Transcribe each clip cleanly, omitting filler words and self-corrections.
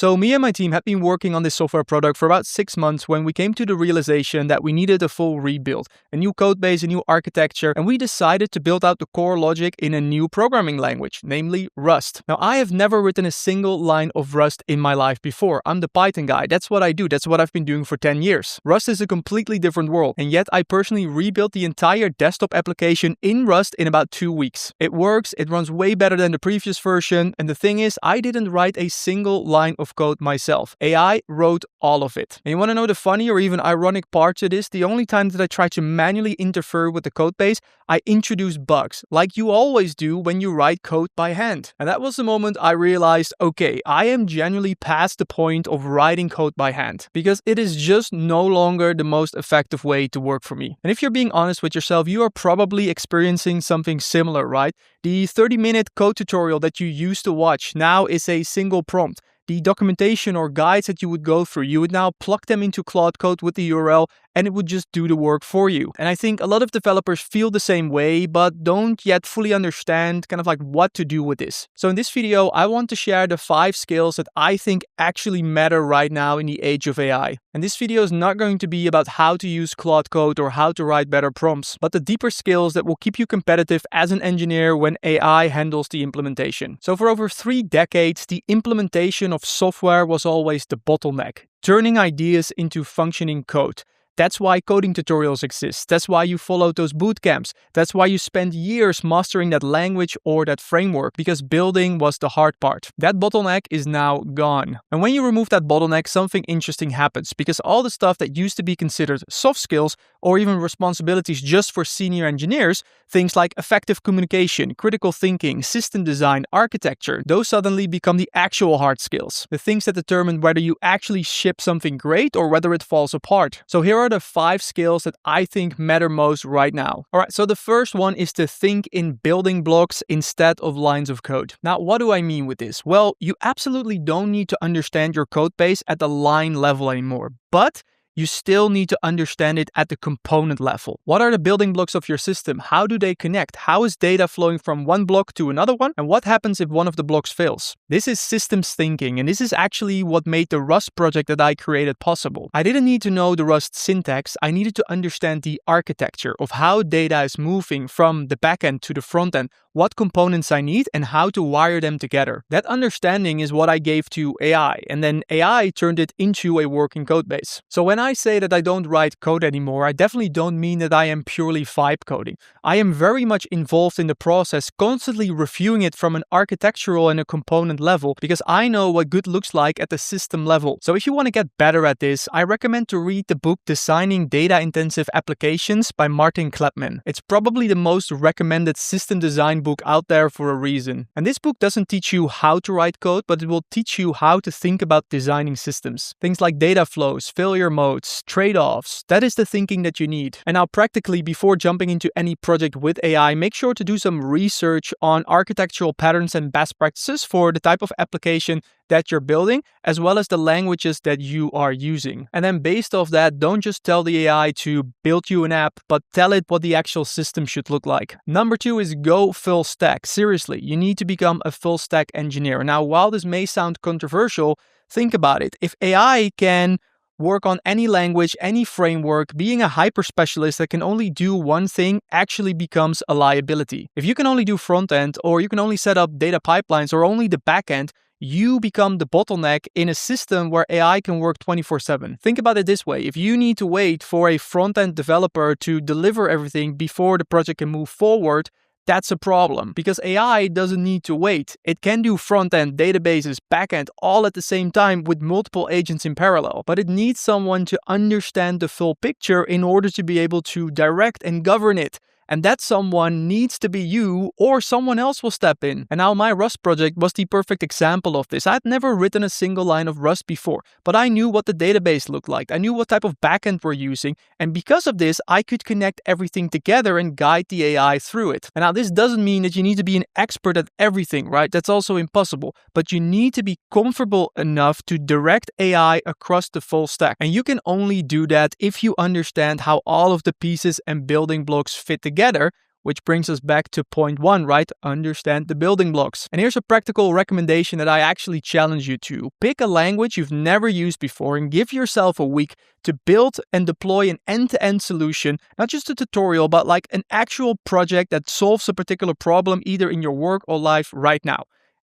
So me and my team had been working on this software product for about 6 months when we came to the realization that we needed a full rebuild, a new code base, a new architecture, and we decided to build out the core logic in a new programming language, namely Rust. Now, I have never written a single line of Rust in my life before. I'm the Python guy. That's what I do. That's what I've been doing for 10 years. Rust is a completely different world, and yet I personally rebuilt the entire desktop application in Rust in about 2 weeks. It works, it runs way better than the previous version, and the thing is, I didn't write a single line of code myself. AI wrote all of it. And you want to know the funny or even ironic part to this? The only time that I tried to manually interfere with the code base, I introduced bugs, like you always do when you write code by hand. And that was the moment I realized, okay, I am genuinely past the point of writing code by hand, because it is just no longer the most effective way to work for me. And if you're being honest with yourself, you are probably experiencing something similar, right? The 30-minute code tutorial that you used to watch now is a single prompt. The documentation or guides that you would go through, you would now plug them into Claude Code with the URL and it would just do the work for you. And I think a lot of developers feel the same way, but don't yet fully understand kind of like what to do with this. So in this video, I want to share the 5 skills that I think actually matter right now in the age of AI. And this video is not going to be about how to use Claude Code or how to write better prompts, but the deeper skills that will keep you competitive as an engineer when AI handles the implementation. So for over 3 decades, the implementation of software was always the bottleneck, turning ideas into functioning code. That's why coding tutorials exist. That's why you follow those bootcamps. That's why you spend years mastering that language or that framework, because building was the hard part. That bottleneck is now gone. And when you remove that bottleneck, something interesting happens, because all the stuff that used to be considered soft skills or even responsibilities just for senior engineers, things like effective communication, critical thinking, system design, architecture, those suddenly become the actual hard skills. The things that determine whether you actually ship something great or whether it falls apart. So here are the 5 skills that I think matter most right now. Alright, so the first one is to think in building blocks instead of lines of code. Now, what do I mean with this? Well, you absolutely don't need to understand your code base at the line level anymore, but you still need to understand it at the component level. What are the building blocks of your system? How do they connect? How is data flowing from one block to another one? And what happens if one of the blocks fails? This is systems thinking, and this is actually what made the Rust project that I created possible. I didn't need to know the Rust syntax. I needed to understand the architecture of how data is moving from the backend to the front end, what components I need, and how to wire them together. That understanding is what I gave to AI, and then AI turned it into a working code base. So when I say that I don't write code anymore, I definitely don't mean that I am purely vibe coding. I am very much involved in the process, constantly reviewing it from an architectural and a component level, because I know what good looks like at the system level. So if you want to get better at this, I recommend to read the book Designing Data-Intensive Applications by Martin Kleppmann. It's probably the most recommended system design book out there for a reason. And this book doesn't teach you how to write code, but it will teach you how to think about designing systems. Things like data flows, failure modes, trade-offs. That is the thinking that you need. And now practically, before jumping into any project with AI, make sure to do some research on architectural patterns and best practices for the type of application that you're building, as well as the languages that you are using. And then based off that, don't just tell the AI to build you an app, but tell it what the actual system should look like. Number 2 is go full stack. Seriously, you need to become a full stack engineer. Now, while this may sound controversial, think about it. If AI can work on any language, any framework, being a hyper specialist that can only do one thing actually becomes a liability. If you can only do front end, or you can only set up data pipelines, or only the back end, you become the bottleneck in a system where AI can work 24/7. Think about it this way. If you need to wait for a front-end developer to deliver everything before the project can move forward, that's a problem, because AI doesn't need to wait. It can do front-end, databases, back-end, all at the same time with multiple agents in parallel. But it needs someone to understand the full picture in order to be able to direct and govern it. And that someone needs to be you, or someone else will step in. And now my Rust project was the perfect example of this. I had never written a single line of Rust before, but I knew what the database looked like. I knew what type of backend we're using. And because of this, I could connect everything together and guide the AI through it. And now this doesn't mean that you need to be an expert at everything, right? That's also impossible. But you need to be comfortable enough to direct AI across the full stack. And you can only do that if you understand how all of the pieces and building blocks fit together, which brings us back to point 1, right? Understand the building blocks. And here's a practical recommendation that I actually challenge you to. Pick a language you've never used before and give yourself a week to build and deploy an end-to-end solution, not just a tutorial, but like an actual project that solves a particular problem either in your work or life right now.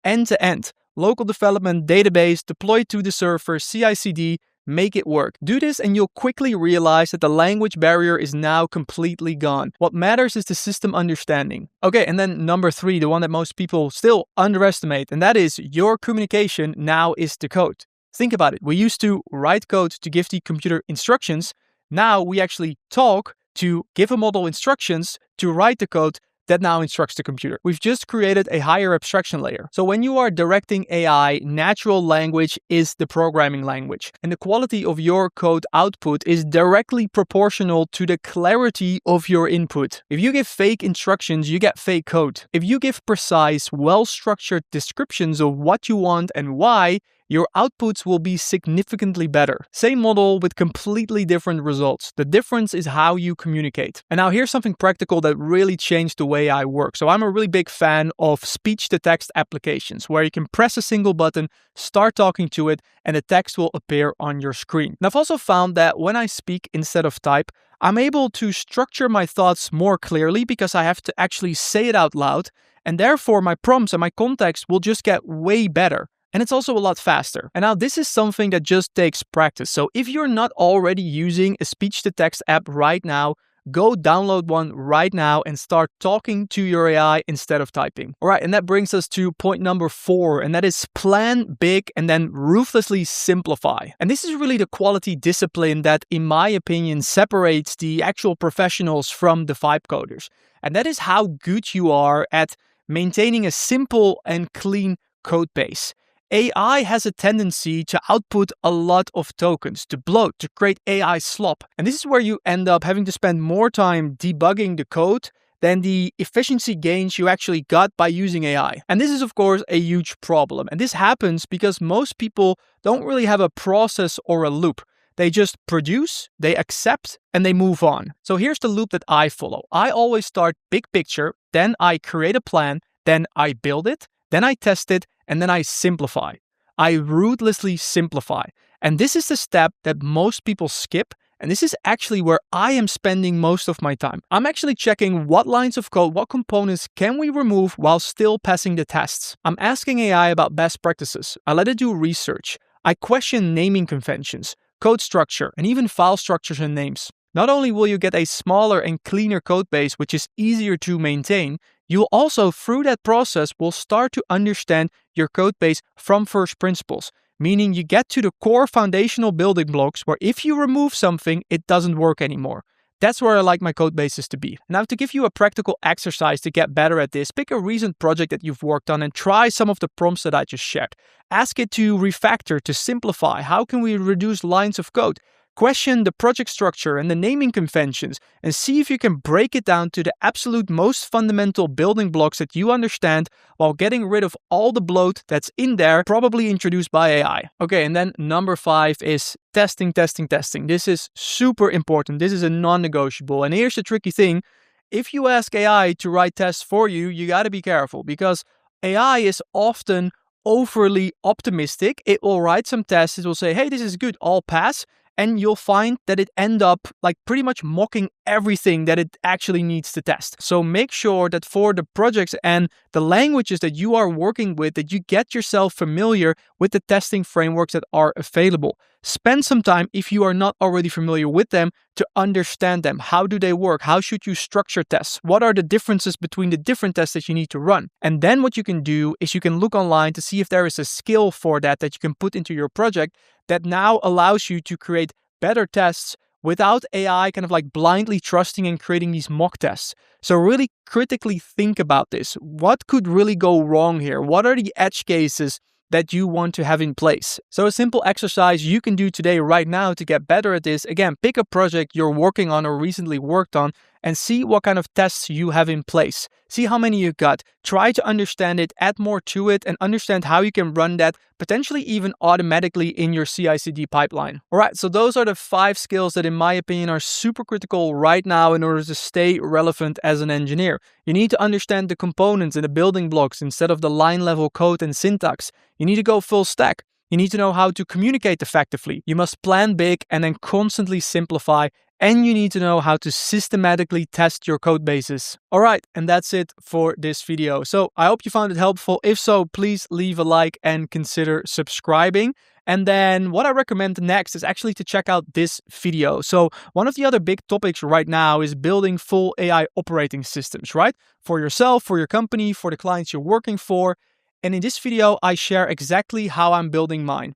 End-to-end. Local development, database, deploy to the server, CI/CD, make it work. Do this and you'll quickly realize that the language barrier is now completely gone. What matters is the system understanding. Okay, and then number 3, the one that most people still underestimate, and that is your communication now is the code. Think about it. We used to write code to give the computer instructions. Now we actually talk to give a model instructions to write the code that now instructs the computer. We've just created a higher abstraction layer. So when you are directing AI, natural language is the programming language. And the quality of your code output is directly proportional to the clarity of your input. If you give fake instructions, you get fake code. If you give precise, well-structured descriptions of what you want and why, your outputs will be significantly better. Same model with completely different results. The difference is how you communicate. And now here's something practical that really changed the way I work. So I'm a really big fan of speech-to-text applications where you can press a single button, start talking to it, and the text will appear on your screen. And I've also found that when I speak instead of type, I'm able to structure my thoughts more clearly because I have to actually say it out loud, and therefore my prompts and my context will just get way better. And it's also a lot faster. And now this is something that just takes practice. So if you're not already using a speech-to-text app right now, go download one right now and start talking to your AI instead of typing. All right, and that brings us to point number 4, and that is plan big and then ruthlessly simplify. And this is really the quality discipline that, in my opinion, separates the actual professionals from the vibe coders. And that is how good you are at maintaining a simple and clean code base. AI has a tendency to output a lot of tokens, to bloat, to create AI slop. And this is where you end up having to spend more time debugging the code than the efficiency gains you actually got by using AI. And this is, of course, a huge problem. And this happens because most people don't really have a process or a loop. They just produce, they accept, and they move on. So here's the loop that I follow. I always start big picture, then I create a plan, then I build it, then I test it, and then I simplify. I ruthlessly simplify. And this is the step that most people skip. And this is actually where I am spending most of my time. I'm actually checking what lines of code, what components can we remove while still passing the tests. I'm asking AI about best practices. I let it do research. I question naming conventions, code structure, and even file structures and names. Not only will you get a smaller and cleaner code base, which is easier to maintain, you also, through that process, will start to understand your code base from first principles, meaning you get to the core foundational building blocks where if you remove something, it doesn't work anymore. That's where I like my code bases to be. Now, to give you a practical exercise to get better at this, pick a recent project that you've worked on and try some of the prompts that I just shared. Ask it to refactor, to simplify. How can we reduce lines of code? Question the project structure and the naming conventions and see if you can break it down to the absolute most fundamental building blocks that you understand while getting rid of all the bloat that's in there, probably introduced by AI. Okay, and then number 5 is testing. This is super important. This is a non-negotiable. And here's the tricky thing. If you ask AI to write tests for you, you got to be careful because AI is often overly optimistic. It will write some tests. It will say, hey, this is good, I'll pass. And you'll find that it end up like pretty much mocking everything that it actually needs to test. So make sure that for the projects and the languages that you are working with, that you get yourself familiar with the testing frameworks that are available. Spend some time, if you are not already familiar with them, to understand them. How do they work? How should you structure tests? What are the differences between the different tests that you need to run? And then what you can do is you can look online to see if there is a skill for that you can put into your project that now allows you to create better tests without AI kind of like blindly trusting and creating these mock tests. So really critically think about this. What could really go wrong here? What are the edge cases that you want to have in place? So a simple exercise you can do today right now to get better at this. Again, pick a project you're working on or recently worked on and see what kind of tests you have in place. See how many you got. Try to understand it, add more to it, and understand how you can run that potentially even automatically in your CI/CD pipeline. All right, so those are the 5 skills that in my opinion are super critical right now in order to stay relevant as an engineer. You need to understand the components and the building blocks instead of the line level code and syntax. You need to go full stack. You need to know how to communicate effectively. You must plan big and then constantly simplify. And you need to know how to systematically test your code bases. All right, and that's it for this video. So I hope you found it helpful. If so, please leave a like and consider subscribing. And then what I recommend next is actually to check out this video. So one of the other big topics right now is building full AI operating systems, right? For yourself, for your company, for the clients you're working for. And in this video, I share exactly how I'm building mine.